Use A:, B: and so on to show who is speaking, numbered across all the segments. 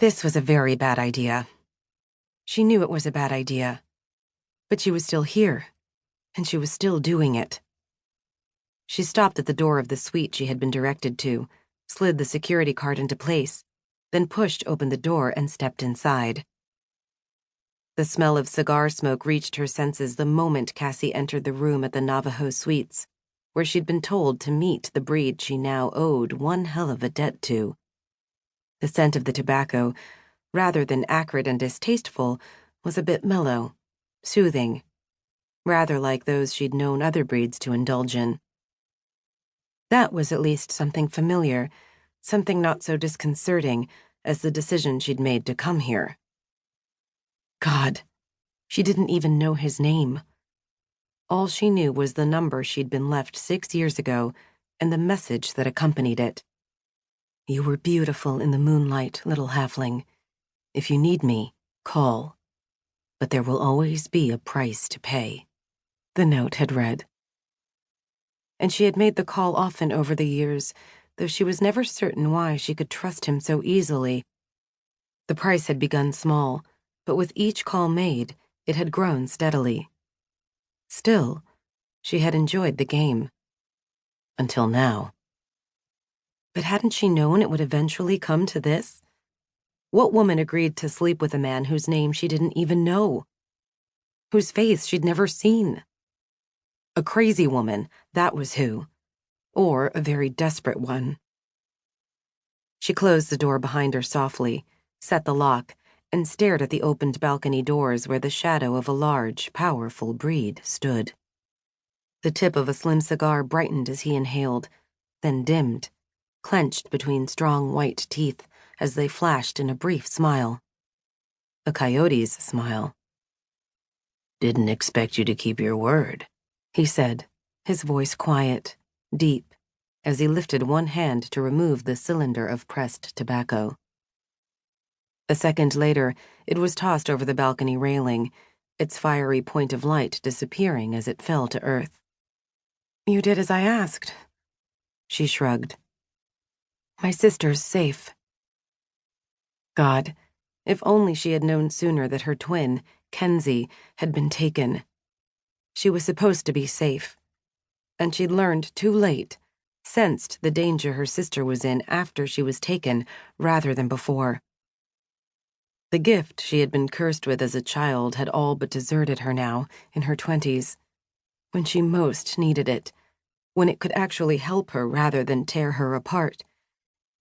A: This was a very bad idea. She knew it was a bad idea. But she was still here, and she was still doing it. She stopped at the door of the suite she had been directed to, slid the security card into place, then pushed open the door and stepped inside. The smell of cigar smoke reached her senses the moment Cassie entered the room at the Navajo Suites, where she'd been told to meet the breed she now owed one hell of a debt to. The scent of the tobacco, rather than acrid and distasteful, was a bit mellow, soothing, rather like those she'd known other breeds to indulge in. That was at least something familiar, something not so disconcerting as the decision she'd made to come here. God, she didn't even know his name. All she knew was the number she'd been left 6 years ago and the message that accompanied it. You were beautiful in the moonlight, little halfling. If you need me, call. But there will always be a price to pay, the note had read. And she had made the call often over the years, though she was never certain why she could trust him so easily. The price had begun small, but with each call made, it had grown steadily. Still, she had enjoyed the game. Until now. But hadn't she known it would eventually come to this? What woman agreed to sleep with a man whose name she didn't even know? Whose face she'd never seen? A crazy woman, that was who. Or a very desperate one. She closed the door behind her softly, set the lock, and stared at the opened balcony doors where the shadow of a large, powerful breed stood. The tip of a slim cigar brightened as he inhaled, then dimmed, clenched between strong white teeth as they flashed in a brief smile. A coyote's smile. "Didn't expect you to keep your word," he said, his voice quiet, deep, as he lifted one hand to remove the cylinder of pressed tobacco. A second later, it was tossed over the balcony railing, its fiery point of light disappearing as it fell to earth. "You did as I asked," she shrugged. "My sister's safe." God, if only she had known sooner that her twin, Kenzie, had been taken. She was supposed to be safe. And she'd learned too late, sensed the danger her sister was in after she was taken rather than before. The gift she had been cursed with as a child had all but deserted her now, in her 20s, when she most needed it, when it could actually help her rather than tear her apart.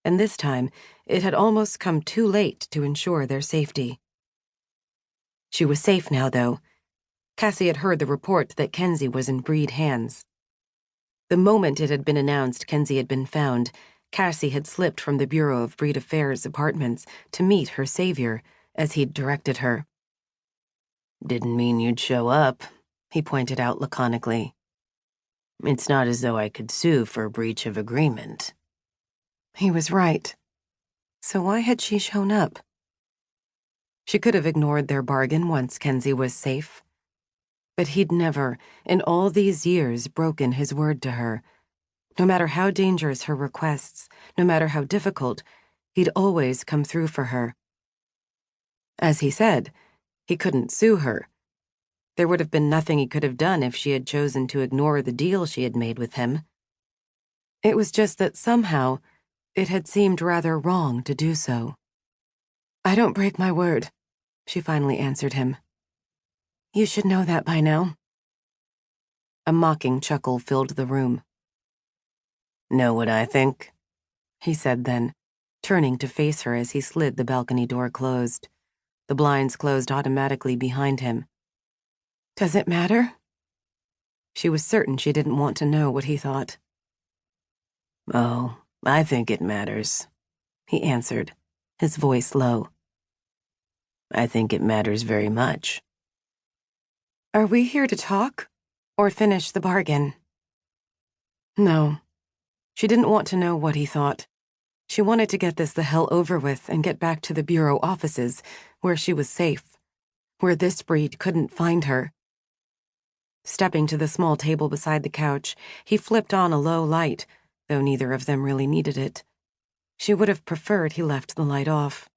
A: And this time, it had almost come too late to ensure their safety. She was safe now, though. Cassie had heard the report that Kenzie was in breed hands. The moment it had been announced Kenzie had been found, Cassie had slipped from the Bureau of Breed Affairs apartments to meet her savior, as he'd directed her. "Didn't mean you'd show up," he pointed out laconically. "It's not as though I could sue for breach of agreement." He was right. So why had she shown up? She could have ignored their bargain once Kenzie was safe. But he'd never, in all these years, broken his word to her. No matter how dangerous her requests, no matter how difficult, he'd always come through for her. As he said, he couldn't sue her. There would have been nothing he could have done if she had chosen to ignore the deal she had made with him. It was just that somehow, it had seemed rather wrong to do so. "I don't break my word," she finally answered him. "You should know that by now." A mocking chuckle filled the room. "Know what I think?" he said then, turning to face her as he slid the balcony door closed. The blinds closed automatically behind him. "Does it matter?" She was certain she didn't want to know what he thought. "Oh, I think it matters," he answered, his voice low. "I think it matters very much." "Are we here to talk, or finish the bargain?" No. She didn't want to know what he thought. She wanted to get this the hell over with and get back to the bureau offices, where she was safe, where this breed couldn't find her. Stepping to the small table beside the couch, he flipped on a low light, though neither of them really needed it. She would have preferred he left the light off.